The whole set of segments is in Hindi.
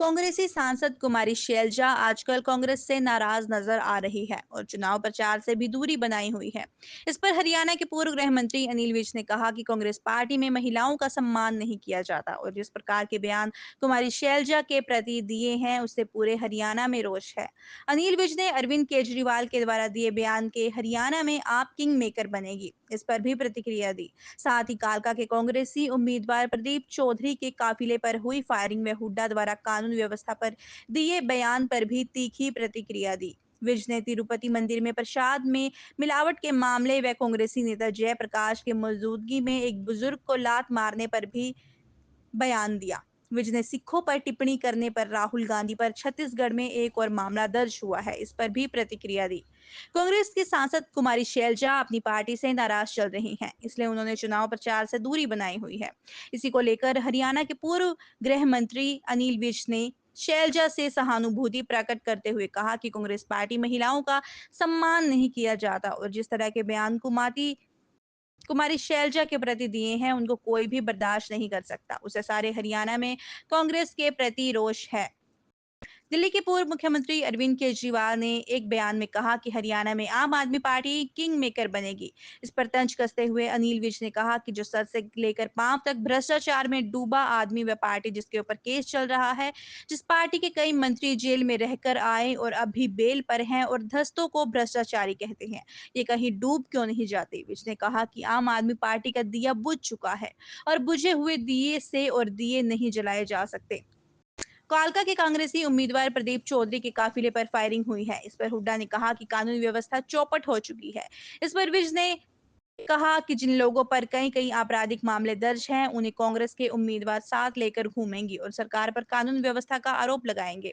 कांग्रेसी सांसद कुमारी शैलजा आजकल कांग्रेस से नाराज नजर आ रही है और चुनाव प्रचार से भी दूरी बनाई हुई है। इस पर हरियाणा के पूर्व गृह मंत्री अनिल विज ने कहा कि कांग्रेस पार्टी में महिलाओं का सम्मान नहीं किया जाता और जिस प्रकार के बयान कुमारी शैलजा के प्रति दिए हैं उससे पूरे हरियाणा में रोष है। अनिल विज ने अरविंद केजरीवाल के द्वारा दिए बयान के हरियाणा में आप किंग मेकर बनेगी इस पर भी प्रतिक्रिया दी। साथ ही कालका के कांग्रेसी उम्मीदवार प्रदीप चौधरी के काफिले पर हुई फायरिंग में हुड्डा द्वारा कानून व्यवस्था पर दिए बयान पर भी तीखी प्रतिक्रिया दी। विज ने तिरुपति मंदिर में प्रसाद में मिलावट के मामले व कांग्रेसी नेता जयप्रकाश की मौजूदगी में एक बुजुर्ग को लात मारने पर भी बयान दिया। विज ने सिखों पर टिप्पणी करने पर राहुल गांधी पर छत्तीसगढ़ में एक और मामला दर्ज हुआ है, इस पर भी प्रतिक्रिया दी। कांग्रेस की सांसद कुमारी शैलजा अपनी पार्टी से नाराज चल रही हैं, इसलिए उन्होंने चुनाव प्रचार से दूरी बनाई हुई है। इसी को लेकर हरियाणा के पूर्व गृह मंत्री अनिल विज ने शैलजा से सहानुभूति प्रकट करते हुए कहा कि कांग्रेस पार्टी महिलाओं का सम्मान नहीं किया जाता और जिस तरह के बयान कुमारी शैलजा के प्रति दिए हैं उनको कोई भी बर्दाश्त नहीं कर सकता। उसे सारे हरियाणा में कांग्रेस के प्रति रोष है। दिल्ली के पूर्व मुख्यमंत्री अरविंद केजरीवाल ने एक बयान में कहा कि हरियाणा में आम आदमी पार्टी किंग मेकर बनेगी। इस पर तंज कसते हुए अनिल विज ने कहा कि जो सर से लेकर पांव तक भ्रष्टाचार में डूबा आदमी व पार्टी जिसके ऊपर केस चल रहा है, जिस पार्टी के कई मंत्री जेल में रहकर आए और अभी बेल पर हैं और धस्तों को भ्रष्टाचारी कहते हैं, ये कहीं डूब क्यों नहीं जाते। विज ने कहा कि आम आदमी पार्टी का दिया बुझ चुका है और बुझे हुए दिए से और दिए नहीं जलाए जा सकते। कालका के कांग्रेसी उम्मीदवार प्रदीप चौधरी के काफिले पर फायरिंग हुई है। इस पर हुड्डा ने कहा कि कानून व्यवस्था चौपट हो चुकी है। इस पर विज ने कहा कि जिन लोगों पर कई कई आपराधिक मामले दर्ज हैं उन्हें कांग्रेस के उम्मीदवार साथ लेकर घूमेंगी और सरकार पर कानून व्यवस्था का आरोप लगाएंगे।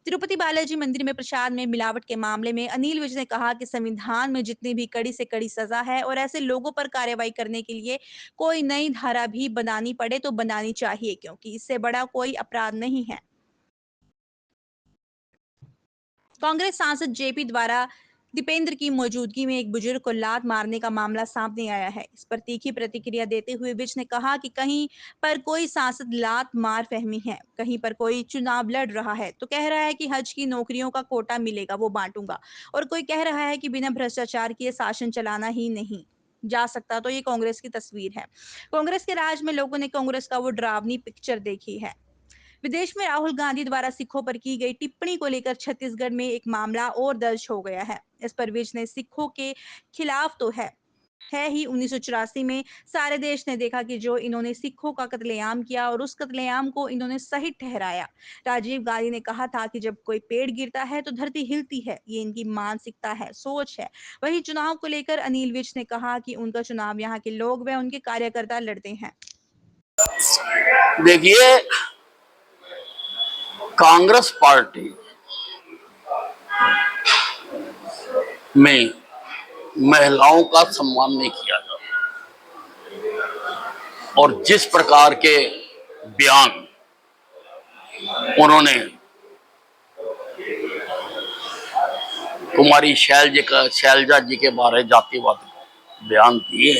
तिरुपति बालाजी मंदिर में प्रसाद में मिलावट के मामले में अनिल विज ने कहा कि संविधान में जितनी भी कड़ी से कड़ी सजा है और ऐसे लोगों पर कार्रवाई करने के लिए कोई नई धारा भी बनानी पड़े तो बनानी चाहिए, क्योंकि इससे बड़ा कोई अपराध नहीं है। कांग्रेस सांसद जेपी द्वारा दीपेंद्र की मौजूदगी में एक बुजुर्ग को लात मारने का मामला सामने आया है। इस पर तीखी प्रतिक्रिया देते हुए विज ने कहा कि कहीं पर कोई सांसद लात मार फहमी है, कहीं पर कोई चुनाव लड़ रहा है तो कह रहा है कि हज की नौकरियों का कोटा मिलेगा वो बांटूंगा, और कोई कह रहा है कि बिना भ्रष्टाचार किए शासन चलाना ही नहीं जा सकता। तो ये कांग्रेस की तस्वीर है। कांग्रेस के राज में लोगों ने कांग्रेस का वो डरावनी पिक्चर देखी है। विदेश में राहुल गांधी द्वारा सिखों पर की गई टिप्पणी को लेकर छत्तीसगढ़ में एक मामला और दर्ज हो गया है। इस पर विज ने सिखों के खिलाफ तो है ही 1984 में सारे देश ने देखा कि जो इन्होंने सिखों का कत्लेआम किया और उस कत्लेआम को इन्होंने सही ठहराया। राजीव गांधी ने कहा था कि जब कोई पेड़ गिरता है तो धरती हिलती है, ये इनकी मानसिकता है, सोच है। वही चुनाव को लेकर अनिल विज ने कहा कि उनका चुनाव यहाँ के लोग व उनके कार्यकर्ता लड़ते हैं। देखिए, कांग्रेस पार्टी में महिलाओं का सम्मान नहीं किया जाता और जिस प्रकार के बयान उन्होंने कुमारी शैलजा जी के बारे जातिवाद बयान दिए,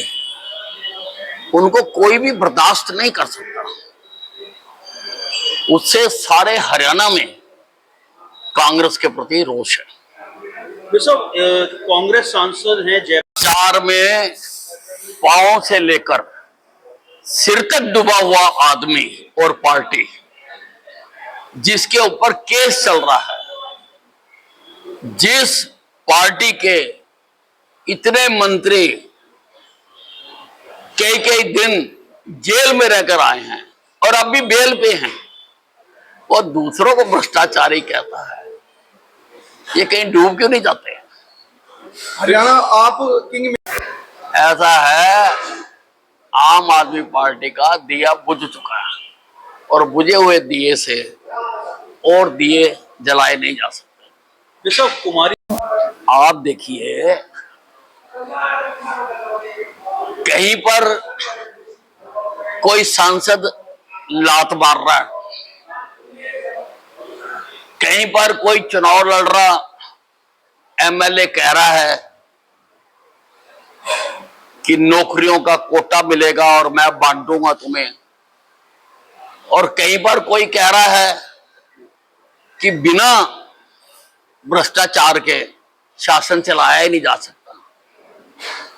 उनको कोई भी बर्दाश्त नहीं कर सकता। उससे सारे हरियाणा में कांग्रेस के प्रति रोष है। कांग्रेस सांसद हैं चार में पांव से लेकर सिर तक डूबा हुआ आदमी और पार्टी जिसके ऊपर केस चल रहा है, जिस पार्टी के इतने मंत्री कई कई दिन जेल में रहकर आए हैं और अब भी बेल पे हैं, और दूसरों को भ्रष्टाचारी कहता है, ये कहीं डूब क्यों नहीं जाते? हरियाणा आप किंग ऐसा है, आम आदमी पार्टी का दिया बुझ चुका है और बुझे हुए दिए से और दिए जलाए नहीं जा सकते। कुमारी आप देखिए, कहीं पर कोई सांसद लात मार रहा है, कहीं पर कोई चुनाव लड़ रहा एमएलए कह रहा है कि नौकरियों का कोटा मिलेगा और मैं बांट दूंगा तुम्हें, और कहीं पर कोई कह रहा है कि बिना भ्रष्टाचार के शासन चलाया ही नहीं जा सकता।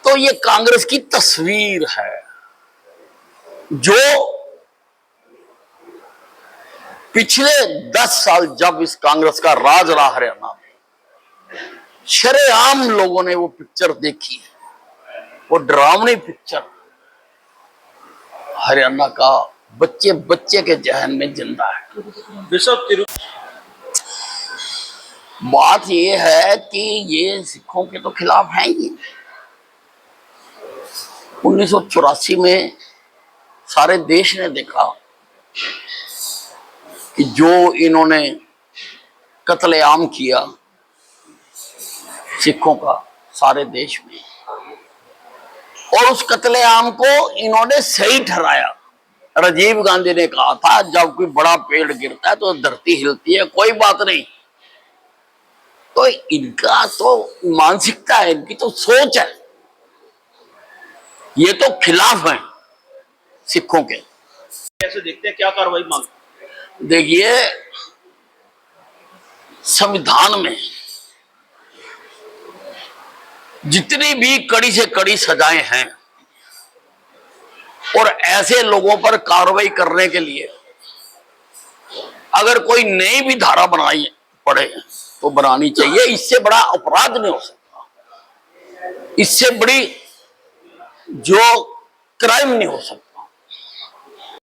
तो ये कांग्रेस की तस्वीर है जो पिछले 10 साल जब इस कांग्रेस का राज रहा हरियाणा में, शरेआम लोगों ने वो पिक्चर देखी है। वो डरावनी पिक्चर हरियाणा का बच्चे बच्चे के जहन में जिंदा है। बात ये है कि ये सिखों के तो खिलाफ है ही। 1984 में सारे देश ने देखा कि जो इन्होंने कत्लेआम किया सिखों का सारे देश में, और उस कत्लेआम को इन्होंने सही ठहराया। राजीव गांधी ने कहा था जब कोई बड़ा पेड़ गिरता है तो धरती हिलती है, कोई बात नहीं। तो इनका तो मानसिकता है, इनकी तो सोच है, ये तो खिलाफ है सिखों के। कैसे देखते हैं, क्या कार्रवाई मांग? देखिए, संविधान में जितनी भी कड़ी से कड़ी सजाएं हैं और ऐसे लोगों पर कार्रवाई करने के लिए अगर कोई नई भी धारा बनाई पड़े तो बनानी चाहिए। इससे बड़ा अपराध नहीं हो सकता, इससे बड़ी जो क्राइम नहीं हो सकता।